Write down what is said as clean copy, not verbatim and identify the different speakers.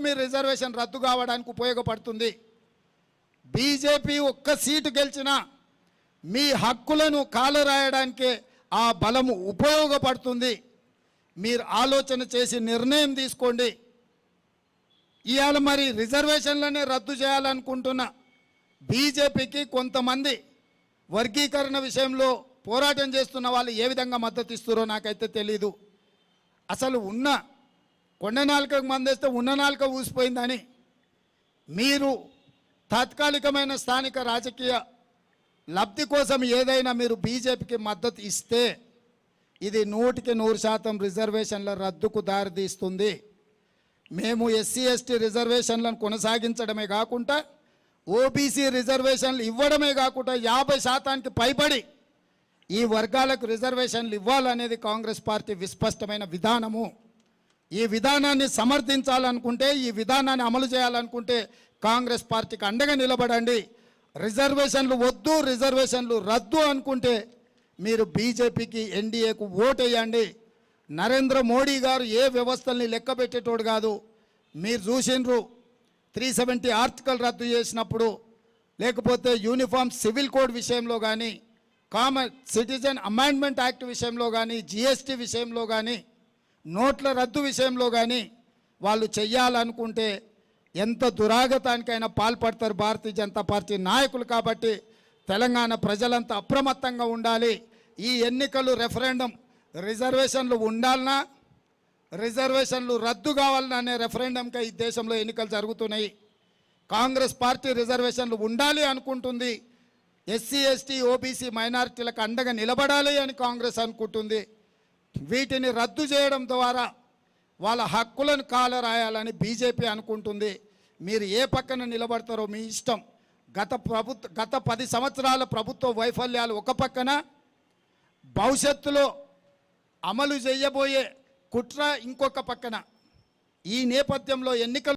Speaker 1: మీ reservation రద్దు కావడానికి ఉపయోగపడుతుంది. బీజేపీ ఒక్క సీటు గెలిచినా మీ హక్కులను కాలరాయడానికే ఆ బలము ఉపయోగపడుతుంది. మీరు ఆలోచన చేసి నిర్ణయం తీసుకోండి. ఇవాళ మరి రిజర్వేషన్లనే రద్దు చేయాలనుకుంటున్న బీజేపీకి కొంతమంది వర్గీకరణ విషయంలో పోరాటం చేస్తున్న వాళ్ళు ఏ విధంగా మద్దతు ఇస్తారో నాకైతే తెలీదు. అసలు ఉన్న కొండ నాలుకకు మందేస్తే ఉన్న నాలుక ఊసిపోయిందని మీరు తాత్కాలికమైన స్థానిక రాజకీయ లబ్ధి కోసం ఏదైనా మీరు బీజేపీకి మద్దతు ఇస్తే ఇది 100% రిజర్వేషన్ల రద్దుకు దారితీస్తుంది. మేము ఎస్సీ ఎస్టీ రిజర్వేషన్లను కొనసాగించడమే కాకుండా ఓబీసీ రిజర్వేషన్లు ఇవ్వడమే కాకుండా 50% పైబడి ఈ వర్గాలకు రిజర్వేషన్లు ఇవ్వాలనేది కాంగ్రెస్ పార్టీ విస్పష్టమైన విధానము. ఈ విధానాన్ని సమర్థించాలనుకుంటే, ఈ విధానాన్ని అమలు చేయాలనుకుంటే కాంగ్రెస్ పార్టీకి అండగా నిలబడండి. రిజర్వేషన్లు వద్దు, రిజర్వేషన్లు రద్దు అనుకుంటే మీరు బీజేపీకి ఎన్డీఏకు ఓటేయండి. నరేంద్ర మోడీ గారు ఏ వ్యవస్థల్ని లెక్క పెట్టేటోడు కాదు. మీరు చూసిండ్రు 370 ఆర్టికల్ రద్దు చేసినప్పుడు, లేకపోతే యూనిఫామ్ సివిల్ కోడ్ విషయంలో కానీ, కామన్ సిటిజన్ అమెండ్మెంట్ యాక్ట్ విషయంలో కానీ, జిఎస్టీ విషయంలో కానీ, నోట్ల రద్దు విషయంలో కానీ వాళ్ళు చెయ్యాలనుకుంటే ఎంత దురాగతానికైనా పాల్పడతారు భారతీయ జనతా పార్టీ నాయకులు. కాబట్టి తెలంగాణ ప్రజలంతా అప్రమత్తంగా ఉండాలి. ఈ ఎన్నికలు రెఫరెండం రిజర్వేషన్లు ఉండాలన్నా, రిజర్వేషన్లు రద్దు కావాలన్నా అనే రెఫరెండంగా ఈ దేశంలో ఎన్నికలు జరుగుతున్నాయి. కాంగ్రెస్ పార్టీ రిజర్వేషన్లు ఉండాలి అనుకుంటుంది. ఎస్సీ ఎస్టీ ఓబీసీ మైనారిటీలకు అండగా నిలబడాలి అని కాంగ్రెస్ అనుకుంటుంది. వీటిని రద్దు చేయడం ద్వారా వాళ్ళ హక్కులను కాలరాయాలని బీజేపీ అనుకుంటుంది. మీరు ఏ పక్కన నిలబడతారో మీ ఇష్టం. గత 10 సంవత్సరాల ప్రభుత్వ వైఫల్యాలు ఒక పక్కన, భవిష్యత్తులో అమలు చేయబోయే కుట్ర ఇంకొక పక్కన. ఈ నేపథ్యంలో ఎన్నికలు